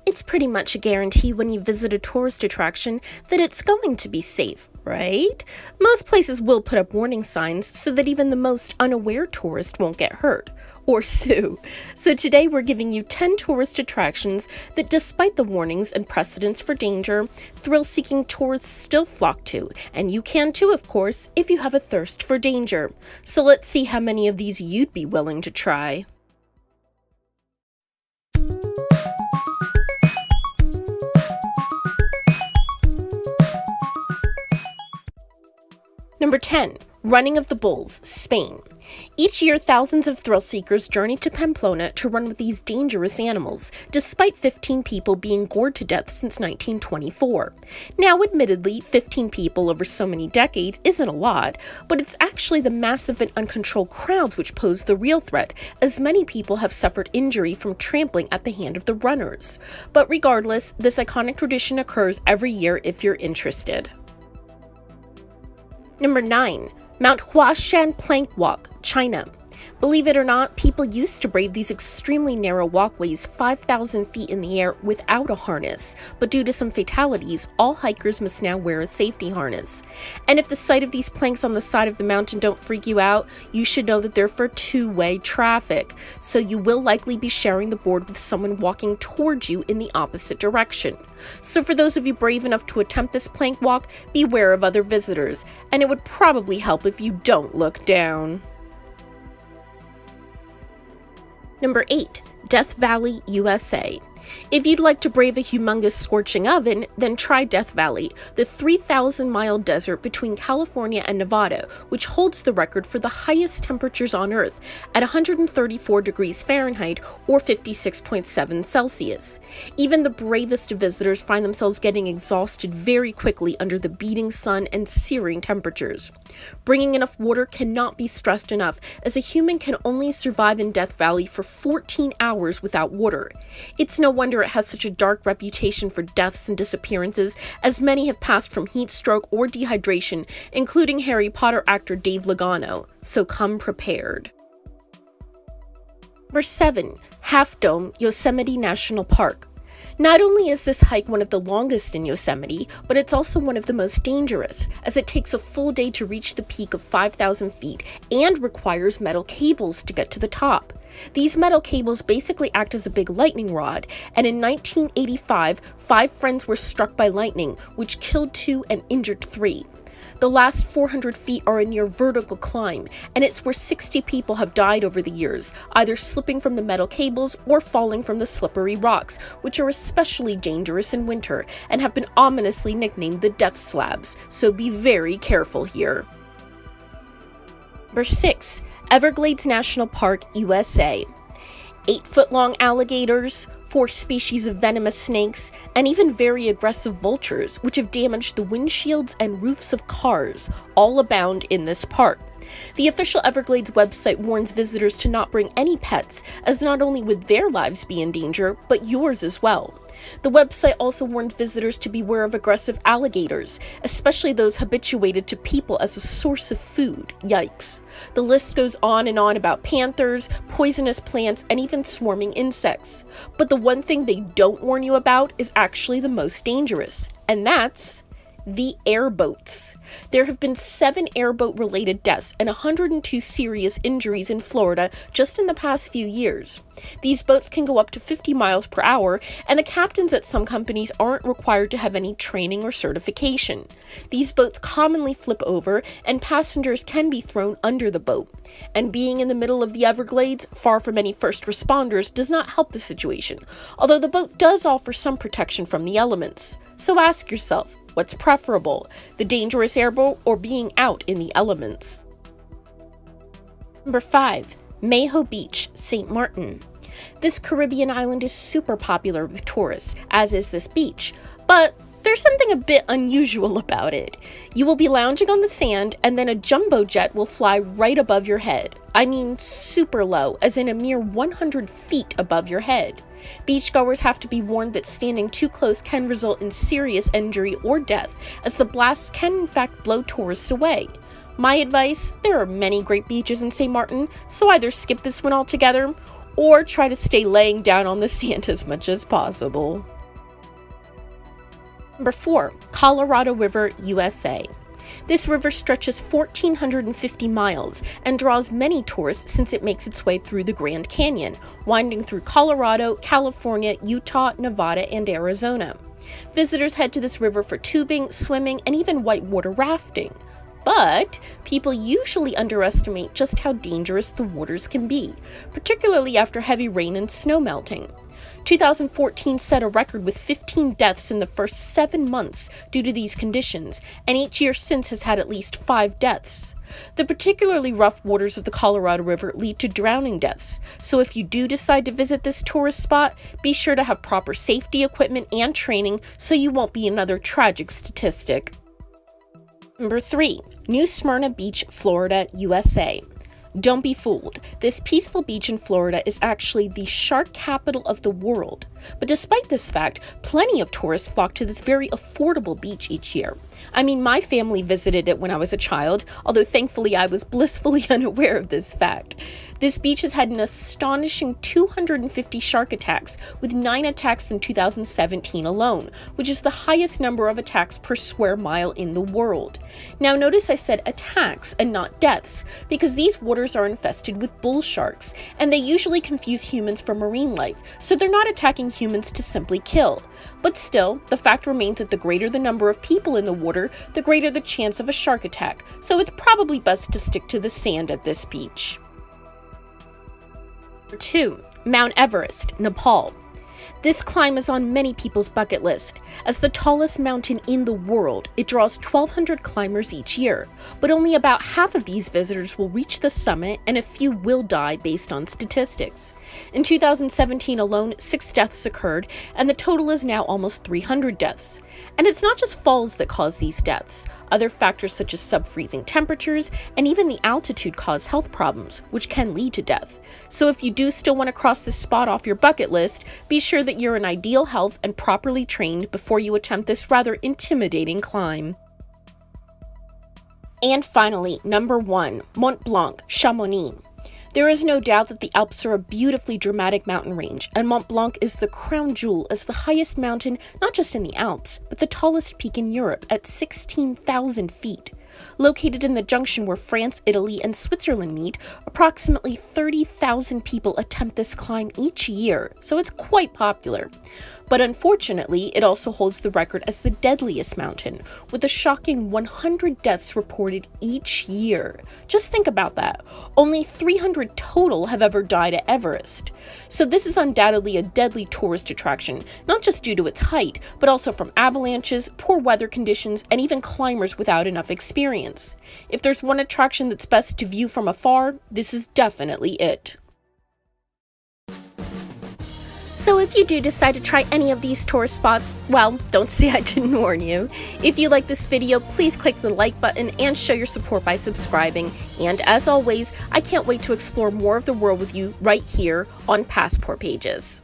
It's pretty much a guarantee when you visit a tourist attraction that it's going to be safe, right? Most places will put up warning signs so that even the most unaware tourist won't get hurt or sue. So today we're giving you 10 tourist attractions that, despite the warnings and precedents for danger, thrill-seeking tourists still flock to. And you can too, of course, if you have a thirst for danger. So let's see how many of these you'd be willing to try. Number 10. Running of the Bulls, Spain. Each year, thousands of thrill seekers journey to Pamplona to run with these dangerous animals, despite 15 people being gored to death since 1924. Now, admittedly, 15 people over so many decades isn't a lot, but it's actually the massive and uncontrolled crowds which pose the real threat, as many people have suffered injury from trampling at the hand of the runners. But regardless, this iconic tradition occurs every year if you're interested. Number 9. Mount Huashan Plank Walk, China. Believe it or not, people used to brave these extremely narrow walkways 5,000 feet in the air without a harness, but due to some fatalities, all hikers must now wear a safety harness. And if the sight of these planks on the side of the mountain don't freak you out, you should know that they're for two-way traffic, so you will likely be sharing the board with someone walking towards you in the opposite direction. So for those of you brave enough to attempt this plank walk, beware of other visitors, and it would probably help if you don't look down. Number 8. Death Valley, USA. If you'd like to brave a humongous scorching oven, then try Death Valley, the 3,000-mile desert between California and Nevada, which holds the record for the highest temperatures on Earth at 134 degrees Fahrenheit or 56.7 Celsius. Even the bravest of visitors find themselves getting exhausted very quickly under the beating sun and searing temperatures. Bringing enough water cannot be stressed enough, as a human can only survive in Death Valley for 14 hours without water. It's no wonder it has such a dark reputation for deaths and disappearances, as many have passed from heat stroke or dehydration, including Harry Potter actor Dave Lagano, so come prepared. Number 7. Half Dome, Yosemite National Park. Not only is this hike one of the longest in Yosemite, but it's also one of the most dangerous, as it takes a full day to reach the peak of 5,000 feet and requires metal cables to get to the top. These metal cables basically act as a big lightning rod, and in 1985, 5 friends were struck by lightning, which killed 2 and injured 3. The last 400 feet are a near vertical climb, and it's where 60 people have died over the years, either slipping from the metal cables or falling from the slippery rocks, which are especially dangerous in winter and have been ominously nicknamed the death slabs, so be very careful here. Number 6. Everglades National Park, USA. 8-foot-long alligators, 4 species of venomous snakes, and even very aggressive vultures, which have damaged the windshields and roofs of cars, all abound in this park. The official Everglades website warns visitors to not bring any pets, as not only would their lives be in danger, but yours as well. The website also warns visitors to beware of aggressive alligators, especially those habituated to people as a source of food. Yikes. The list goes on and on about panthers, poisonous plants, and even swarming insects. But the one thing they don't warn you about is actually the most dangerous, and that's the airboats. There have been 7 airboat-related deaths and 102 serious injuries in Florida just in the past few years. These boats can go up to 50 miles per hour, and the captains at some companies aren't required to have any training or certification. These boats commonly flip over, and passengers can be thrown under the boat. And being in the middle of the Everglades, far from any first responders, does not help the situation, although the boat does offer some protection from the elements. So ask yourself, what's preferable, the dangerous airboat or being out in the elements? Number 5. Mayho Beach, St. Martin. This Caribbean island is super popular with tourists, as is this beach, but there's something a bit unusual about it. You will be lounging on the sand, and then a jumbo jet will fly right above your head. I mean super low, as in a mere 100 feet above your head. Beachgoers have to be warned that standing too close can result in serious injury or death, as the blasts can in fact blow tourists away. My advice, there are many great beaches in St. Martin, so either skip this one altogether, or try to stay laying down on the sand as much as possible. Number 4. Colorado River, USA. This river stretches 1,450 miles and draws many tourists since it makes its way through the Grand Canyon, winding through Colorado, California, Utah, Nevada, and Arizona. Visitors head to this river for tubing, swimming, and even whitewater rafting. But people usually underestimate just how dangerous the waters can be, particularly after heavy rain and snow melting. 2014 set a record with 15 deaths in the first 7 months due to these conditions, and each year since has had at least 5 deaths. The particularly rough waters of the Colorado River lead to drowning deaths, so if you do decide to visit this tourist spot, be sure to have proper safety equipment and training so you won't be another tragic statistic. Number 3. New Smyrna Beach, Florida, USA. Don't be fooled. This peaceful beach in Florida is actually the shark capital of the world. But despite this fact, plenty of tourists flock to this very affordable beach each year. I mean, my family visited it when I was a child, although thankfully I was blissfully unaware of this fact. This beach has had an astonishing 250 shark attacks, with 9 attacks in 2017 alone, which is the highest number of attacks per square mile in the world. Now notice I said attacks and not deaths, because these waters are infested with bull sharks, and they usually confuse humans for marine life, so they're not attacking humans to simply kill. But still, the fact remains that the greater the number of people in the water, the greater the chance of a shark attack, so it's probably best to stick to the sand at this beach. 2. Mount Everest, Nepal. This climb is on many people's bucket list. As the tallest mountain in the world, it draws 1,200 climbers each year, but only about half of these visitors will reach the summit and a few will die based on statistics. In 2017 alone, 6 deaths occurred, and the total is now almost 300 deaths. And it's not just falls that cause these deaths. Other factors such as sub-freezing temperatures and even the altitude cause health problems, which can lead to death. So if you do still want to cross this spot off your bucket list, be sure that you're in ideal health and properly trained before you attempt this rather intimidating climb. And finally, number 1, Mont Blanc, Chamonix. There is no doubt that the Alps are a beautifully dramatic mountain range, and Mont Blanc is the crown jewel as the highest mountain not just in the Alps, but the tallest peak in Europe at 16,000 feet. Located in the junction where France, Italy, and Switzerland meet, approximately 30,000 people attempt this climb each year, so it's quite popular. But unfortunately, it also holds the record as the deadliest mountain, with a shocking 100 deaths reported each year. Just think about that. Only 300 total have ever died at Everest. So this is undoubtedly a deadly tourist attraction, not just due to its height, but also from avalanches, poor weather conditions, and even climbers without enough experience. If there's one attraction that's best to view from afar, this is definitely it. So if you do decide to try any of these tourist spots, well, don't say I didn't warn you. If you like this video, please click the like button and show your support by subscribing. And as always, I can't wait to explore more of the world with you right here on Passport Pages.